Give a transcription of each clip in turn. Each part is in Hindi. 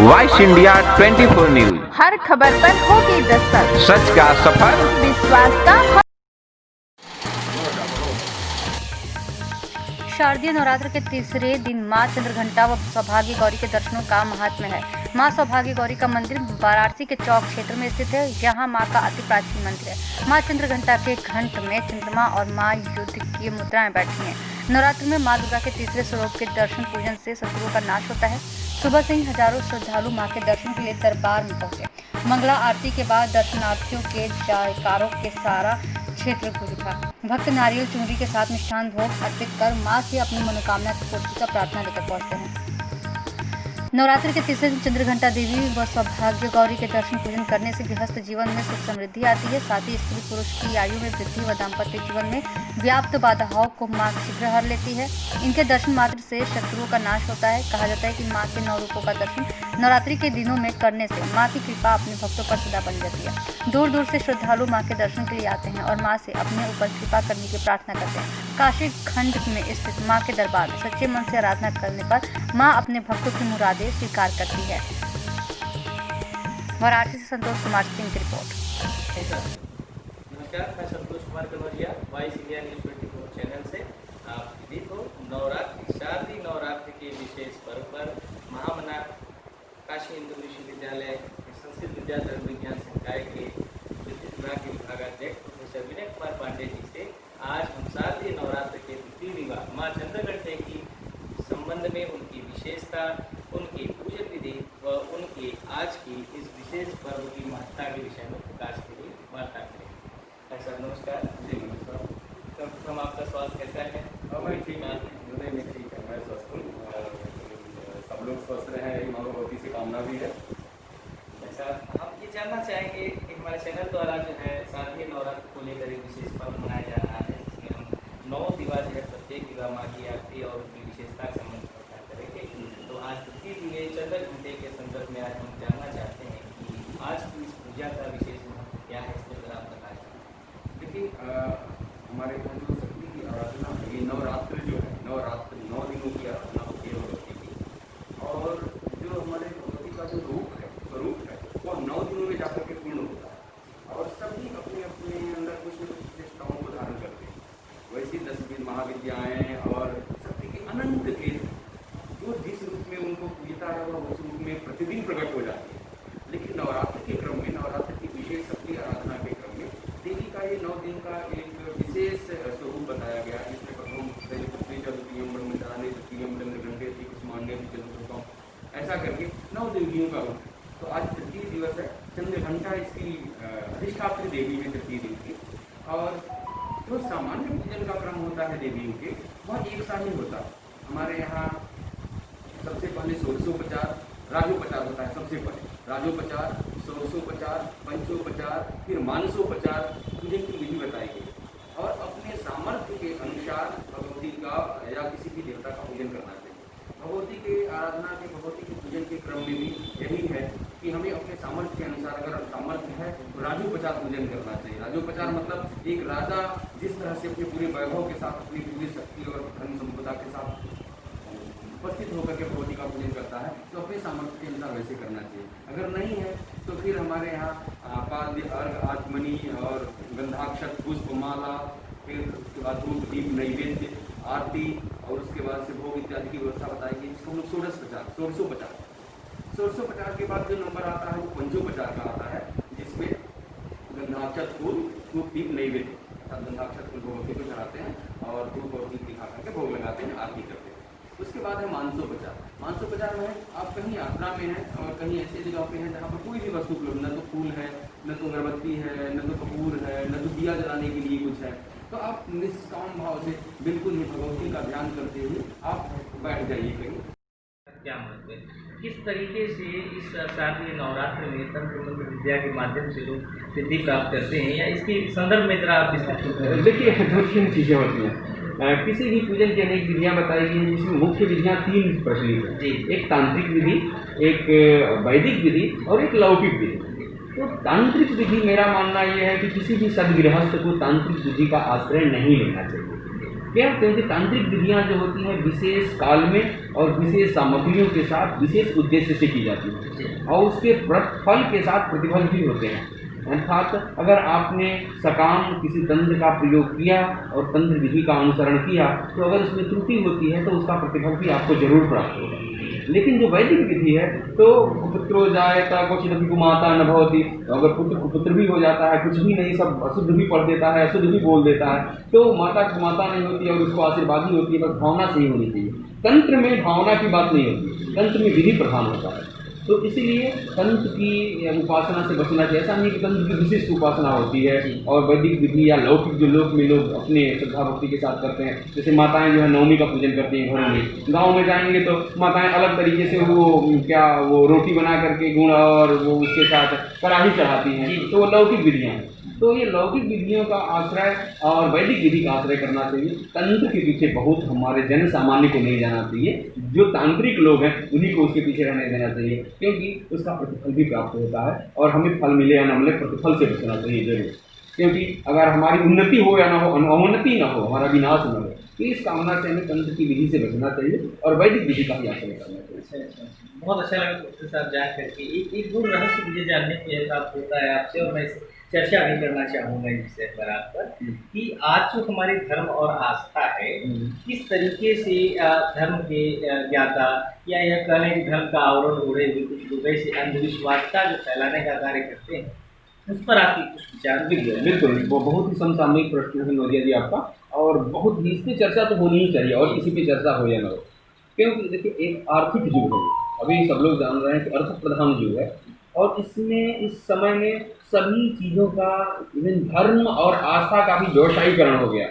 वॉइस इंडिया 24 न्यूज, हर खबर पर होगी दस्तक, सच का सफर, विश्वास का। शारदीय नवरात्र के तीसरे दिन मां चंद्रघंटा व सौभाग्य गौरी के दर्शनों का महात्म्य है। मां सौभाग्य गौरी का मंदिर वाराणसी के चौक क्षेत्र में स्थित है। यहाँ मां का अति प्राचीन मंदिर है। मां चंद्रघंटा के घंट में चंद्रमा और मां युद्ध की मुद्राएं बैठी हैं। नवरात्र में मां दुर्गा के तीसरे स्वरूप के दर्शन पूजन से शत्रुओं का नाश होता है। सुबह से ही हजारों श्रद्धालु मां के दर्शन के लिए दरबार में पहुंचे। मंगला आरती के बाद दर्शनार्थियों के जयकारों के सारा क्षेत्र गूंज उठा। भक्त नारियल चुनरी के साथ मिष्ठान भोग अर्पित कर मां से अपनी मनोकामना की पूर्ति का प्रार्थना लेकर पहुंचते हैं। नवरात्र के तीसरे दिन चंद्रघंटा देवी व सौभाग्य गौरी के दर्शन पूजन करने से गृहस्थ जीवन में सुख समृद्धि आती है। साथ ही स्त्री पुरुष की आयु में वृद्धि व दाम्पत्य जीवन में व्याप्त बाधाओं को मां शीघ्र हर लेती है। इनके दर्शन मात्र से शत्रुओं का नाश होता है। कहा जाता है कि मां के 9 रूपों का दर्शन नवरात्रि के दिनों में करने से मां की कृपा अपने भक्तों पर सदा बनी रहती है। दूर दूर से श्रद्धालु मां के दर्शन के लिए आते हैं और मां से अपने ऊपर कृपा करने की प्रार्थना करते हैं। काशी खंड में स्थित मां के दरबार में सच्चे मन से आराधना करने पर मां अपने भक्तों की मुरादें स्वीकार करती है। वाराणसी से संतोष कुमार सिंह की रिपोर्ट। नमस्कार, मैं Santosh Kumar Kanaujia voice India news 24 channel से आप सभी को नवरात्रि शारदीय नवरात्रि के विशेष पर्व पर महामना काशी हिंदू विश्वविद्यालय संस्कृत विद्या धर्म विज्ञान संकाय के विद्युत विभाग के विभागाध्यक्ष प्रोफेसर विनय कुमार पांडे जी से आज हम शारदीय नवरात्र के द्वितीय दिवस माँ चंद्रघंटे की संबंध में उनकी विशेषता, उनकी पूजन विधि व उनकी आज की इस विशेष पर्व की महत्ता के विषय में प्रकाश के लिए वार्ता करेंगे। सर नमस्कार। जी नमस्कार। सर्वप्रथम आपका स्वास्थ्य कैसा है? मैं ठीक है, मैं ठीक है, मैं स्वस्थ हूँ और सब लोग स्वस्थ रहे हैं, माँ भगवती से कामना भी है। ऐसा हम ये जानना चाहेंगे कि हमारे चैनल द्वारा जो है शारदीय नवरात्र को लेकर एक विशेष पर्व मनाया जा रहा है, जिसमें हम 9 दिवस जो है प्रत्येक दिवा माँ की आरती और उनकी विशेषता का संबंध चर्चा करेंगे। तो आज तृतीय दिवस चंद्रघंटे के संदर्भ में आज हम जानना चाहते हैं कि आज की इस पूजा का विशेष महत्व क्या है, इस पर आप बताएं। देखिए, हमारे यहाँ जो शक्ति की आराधना है, ये नवरात्र जो है, नवरात्र 9 दिनों की आराधना होती है भगवती की, और जो हमारे भगवती का जो रूप है, स्वरूप है, वो 9 दिनों में जाकर के पूर्ण होता है और सभी अपने अपने अंदर कुछ न कुछ विशेषताओं को धारण करते हैं। वैसी 10 महाविद्याएँ और शक्ति के अनंत भेद जो जिस रूप में उनको पूजता है वह उस रूप में प्रतिदिन प्रकट हो जाती है। लेकिन नवरात्र के क्रम में, नवरात्र की विशेष शक्ति आराधना के क्रम में देवी का ये 9 दिन का एक विशेष स्वरूप बताया गया, जिसमें प्रथम पृथ्वी चतुर्थीयम ब्रह्मचारिणी तृतीयम चंद्रघंटे कुष्मांडे चतुर्थम, ऐसा करके 9 देवियों का रूप। तो आज तृतीय दिवस है, चंद्रघंटा इसकी अधिष्ठात्री देवी है तृतीय दिन की, और जो सामान्य पूजन का क्रम होता है देवियों के, वह एक सा ही होता है। हमारे यहाँ सबसे पहले षोडशोपचार, राजोपचार होता है। सबसे पहले राजोपचार, षोडशोपचार, पंचोपचार, फिर मानसोपचार पूजन की विधि बताई गई और अपने सामर्थ्य के अनुसार भगवती का या किसी भी देवता का पूजन करना चाहिए। भगवती के आराधना के, भगवती के पूजन के क्रम में भी यही है कि हमें अपने सामर्थ्य के अनुसार, अगर सामर्थ्य है तो राजोपचार पूजन करना चाहिए। राजोपचार मतलब एक राजा जिस तरह से अपने पूरे वैभव के साथ, अपनी पूरी शक्ति और धन संपदा के साथ उपस्थित होकर के भगवती का पूजन करता है, तो अपने सामर्थ्य के अनुसार वैसे करना चाहिए। अगर नहीं है तो फिर हमारे यहाँ पाद्य, अर्घ, आचमनी और गंधाक्षत, पुष्प, माला, फिर उसके बाद धूप, दीप, नैवेद्य, आरती और उसके बाद से भोग इत्यादि की व्यवस्था बताएगी, जिसको हम लोग षोडशोपचार के बाद जो नंबर आता है वो पंचोपचार का आता है, जिसमें गंधाक्षत फूल, धूप, दीप, नैवेद्य अर्थात गंधाक्षत फूल भगवती को चढ़ाते हैं और धूप और दीप दिखा करके भोग लगाते हैं, आरती करते हैं। उसके बाद है मानसोपचार। मानसोपचार में आप कहीं यात्रा में हैं और कहीं ऐसी जगह पे हैं जहाँ पर कोई भी वस्तु उपलब्ध, न तो फूल है, न तो अगरबत्ती है, न तो कपूर है, न तो दिया जलाने के लिए कुछ है, तो आप निष्काम भाव से बिल्कुल ही भगवती का ध्यान करते हुए आप बैठ जाइए कहीं। क्या महत्व है, किस तरीके से इस शारदीय नवरात्र में तंत्र मंत्र विद्या के माध्यम से लोग सिद्धि प्राप्त करते हैं, या इसके संदर्भ में जरा आप विस्तृत। देखिए, 2-3 चीज़ें होती हैं। किसी भी पूजन की अनेक विधियाँ बताई गई हैं, जिसमें मुख्य विधियाँ 3 प्रचलित हैं जी। एक तांत्रिक विधि, एक वैदिक विधि और एक लौकिक विधि। तो तांत्रिक विधि, मेरा मानना यह है कि किसी भी सदगृहस्थ को तांत्रिक विधि का आश्रय नहीं लेना चाहिए, क्या? क्योंकि तांत्रिक विधियाँ जो होती हैं विशेष काल में और विशेष सामग्रियों के साथ विशेष उद्देश्य से की जाती हैं और उसके फल के साथ प्रतिफल भी होते हैं। अर्थात अगर आपने सकाम किसी तंत्र का प्रयोग किया और तंत्र विधि का अनुसरण किया तो अगर उसमें त्रुटि होती है तो उसका प्रतिफल भी आपको जरूर प्राप्त होगा। लेकिन जो वैदिक विधि है तो पुत्रो जायता क्वचिदपि कुमाता न भवति, तो अगर पुत्र कुपुत्र भी हो जाता है, कुछ भी नहीं, सब अशुद्ध भी पढ़ देता है, अशुद्ध भी बोल देता है, तो माता कुमाता नहीं होती और उसको आशीर्वाद ही होती है, बस भावना सही होनी चाहिए। तंत्र में भावना की बात नहीं होती, तंत्र में विधि प्रधान होता है। तो इसीलिए तंत्र की उपासना से बचना चाहिए। ऐसा नहीं कि तंत्र की विशिष्ट उपासना होती है और वैदिक विधि या लौकिक जो लोक में लोग अपने श्रद्धा भक्ति के साथ करते हैं, जैसे माताएं जो है नवमी का पूजन करती हैं घरों में, गाँव में जाएंगे तो माताएं अलग तरीके से वो रोटी बना करके गुड़ और वो उसके साथ कड़ाही चढ़ाती हैं, तो वो लौकिक विधियाँ हैं। तो ये लौकिक विधियों का आश्रय और वैदिक विधि का आश्रय करना चाहिए। तंत्र के पीछे बहुत हमारे जन सामान्य को नहीं जाना चाहिए, जो तांत्रिक लोग हैं उन्हीं को उसके पीछे रहने देना चाहिए, क्योंकि उसका प्रतिफल भी प्राप्त होता है और हमें फल मिले या न मिले प्रतिफल से बचना चाहिए जरूर। क्योंकि अगर हमारी उन्नति हो या ना हो, अवनति ना हो, हमारा विनाश न हो, तो इस कामना से हमें तंत्र की विधि से बचना चाहिए और वैदिक विधि का ही आश्रय करना चाहिए। अच्छा, बहुत अच्छा लगा डॉक्टर साहब जान करके। एक गुण रहस्य मुझे जानने को यह प्राप्त होता है आपसे और मैं इसे चर्चा भी करना चाहूँगा इस विषय पर आप पर कि आज जो हमारे धर्म और आस्था है किस तरीके से धर्म के ज्ञाता या यह कहने कि धर्म का आवरण ओढ़े हुए कुछ लोग ऐसे अंधविश्वास का जो फैलाने का कार्य करते हैं, उस पर आपकी कुछ विचार? बिल्कुल, वो बहुत ही समसामयिक प्रश्न है नोजिया जी आपका, और बहुत ही इस पर चर्चा तो होनी ही चाहिए और किसी पे चर्चा हो या ना हो। क्योंकि देखिए एक आर्थिक युग है, अभी सब लोग जान रहे हैं कि अर्थ प्रधान युग है और इसमें इस समय में सभी चीज़ों का इवन धर्म और आस्था का भी व्यवसायीकरण हो गया।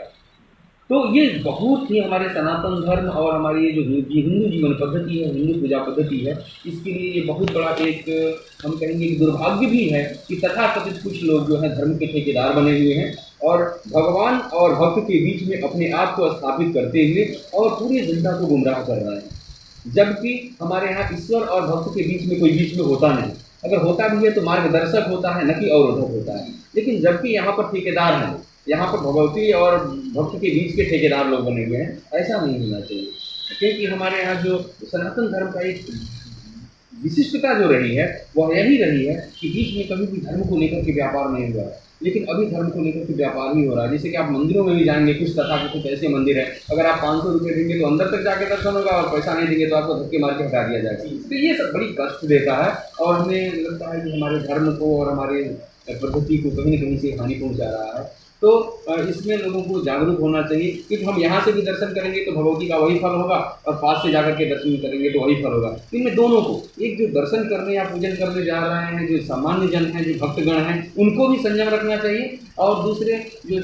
तो ये बहुत ही हमारे सनातन धर्म और हमारी ये जो हिंदू जीवन पद्धति है, हिंदू पूजा पद्धति है, इसके लिए ये बहुत बड़ा एक हम कहेंगे कि दुर्भाग्य भी है कि तथाकथित कुछ लोग जो हैं धर्म के ठेकेदार बने हुए हैं और भगवान और भक्त के बीच में अपने आप को स्थापित करते हुए और पूरी जनता को गुमराह कर रहे हैं। जबकि हमारे यहाँ ईश्वर और भक्त के बीच में कोई बीच में होता नहीं, अगर होता भी है तो मार्गदर्शक होता है, न कि अवरोधक होता है। लेकिन जबकि यहाँ पर ठेकेदार हैं, यहाँ पर भगवती और भक्त के बीच के ठेकेदार लोग बने हुए हैं, ऐसा नहीं होना चाहिए। क्योंकि हमारे यहाँ जो सनातन धर्म का एक विशिष्टता जो रही है वह यही रही है कि बीच में कभी भी धर्म को लेकर के व्यापार नहीं हुआ है, लेकिन अभी धर्म को लेकर के व्यापार ही हो रहा है। जैसे कि आप मंदिरों में भी जाएंगे, कुछ तथाकथित ऐसे मंदिर है, अगर आप 500 रुपये देंगे तो अंदर तक जाके दर्शन होगा और पैसा नहीं देंगे तो आपको धक्के मार के हटा दिया जाएगा। तो ये सब बड़ी कष्ट देता है और हमें लगता है कि हमारे धर्म को और हमारे पद्धति को कहीं न कहीं से हानि पहुँचा रहा है। तो इसमें लोगों को जागरूक होना चाहिए, क्योंकि हम यहाँ से भी दर्शन करेंगे तो भगवती का वही फल होगा और पास से जाकर के दर्शन करेंगे तो वही फल होगा। इनमें दोनों को, एक जो दर्शन करने या पूजन करने जा रहे हैं, जो सामान्य जन हैं, जो भक्तगण हैं, उनको भी संयम रखना चाहिए और दूसरे जो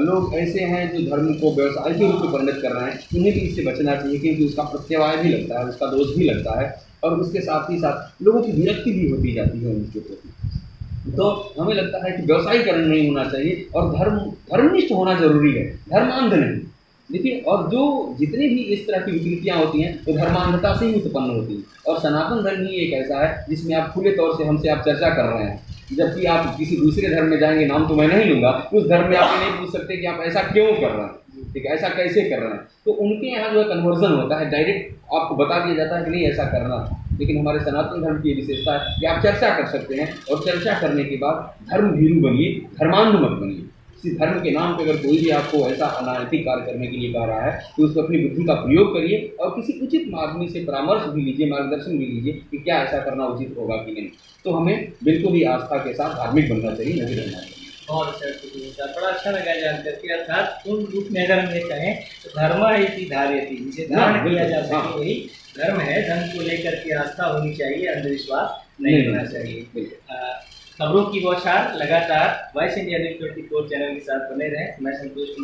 लोग ऐसे हैं जो धर्म को व्यवसाय के रूप में परिणत कर रहे हैं, उन्हें भी इससे बचना चाहिए, क्योंकि उसका प्रत्यवाय भी लगता है, उसका दोष भी लगता है और उसके साथ ही साथ लोगों की विरक्ति भी होती जाती है उनके प्रति। तो हमें लगता है कि व्यवसायीकरण नहीं होना चाहिए और धर्मनिष्ठ होना जरूरी है, धर्मांध नहीं। देखिए, और जो जितनी भी इस तरह की विकृतियाँ होती हैं तो धर्मांधता से ही उत्पन्न होती हैं और सनातन धर्म ही एक ऐसा है जिसमें आप खुले तौर से हमसे आप चर्चा कर रहे हैं, जबकि आप किसी दूसरे धर्म में जाएंगे, नाम तो मैं नहीं लूँगा, उस धर्म में आप ये नहीं पूछ सकते कि आप ऐसा क्यों कर रहे हैं, ठीक है, ऐसा कैसे कर रहे हैं। तो उनके यहाँ जो है कन्वर्जन होता है, डायरेक्ट आपको बता दिया जाता है कि नहीं ऐसा करना। लेकिन हमारे सनातन धर्म की विशेषता है कि आप चर्चा कर सकते हैं और चर्चा करने के बाद धर्म भीरू बनिए, धर्मांध मत बनिए। किसी धर्म के नाम पर अगर कोई भी आपको ऐसा अनैतिक कार्य करने के लिए कह रहा है तो उसको अपनी बुद्धि का प्रयोग करिए और किसी उचित आदमी से परामर्श भी लीजिए, मार्गदर्शन भी लीजिए कि क्या ऐसा करना उचित होगा कि नहीं। तो हमें बिल्कुल ही आस्था के साथ धार्मिक बनना चाहिए, नहीं रहना चाहिए। बहुत अच्छा, बड़ा अच्छा लगा जानकर के। अर्थात पूर्ण रूप में अगर हम ये कहें तो धर्म इति धार्यति, जिसे धारण किया जा सके वही धर्म है। धर्म को लेकर के आस्था होनी चाहिए, अंधविश्वास नहीं होना चाहिए। खबरों की बौछार लगातार वॉइस इंडिया न्यूज़ 24 चैनल के साथ बने रहें। मैं संतोष कुमार।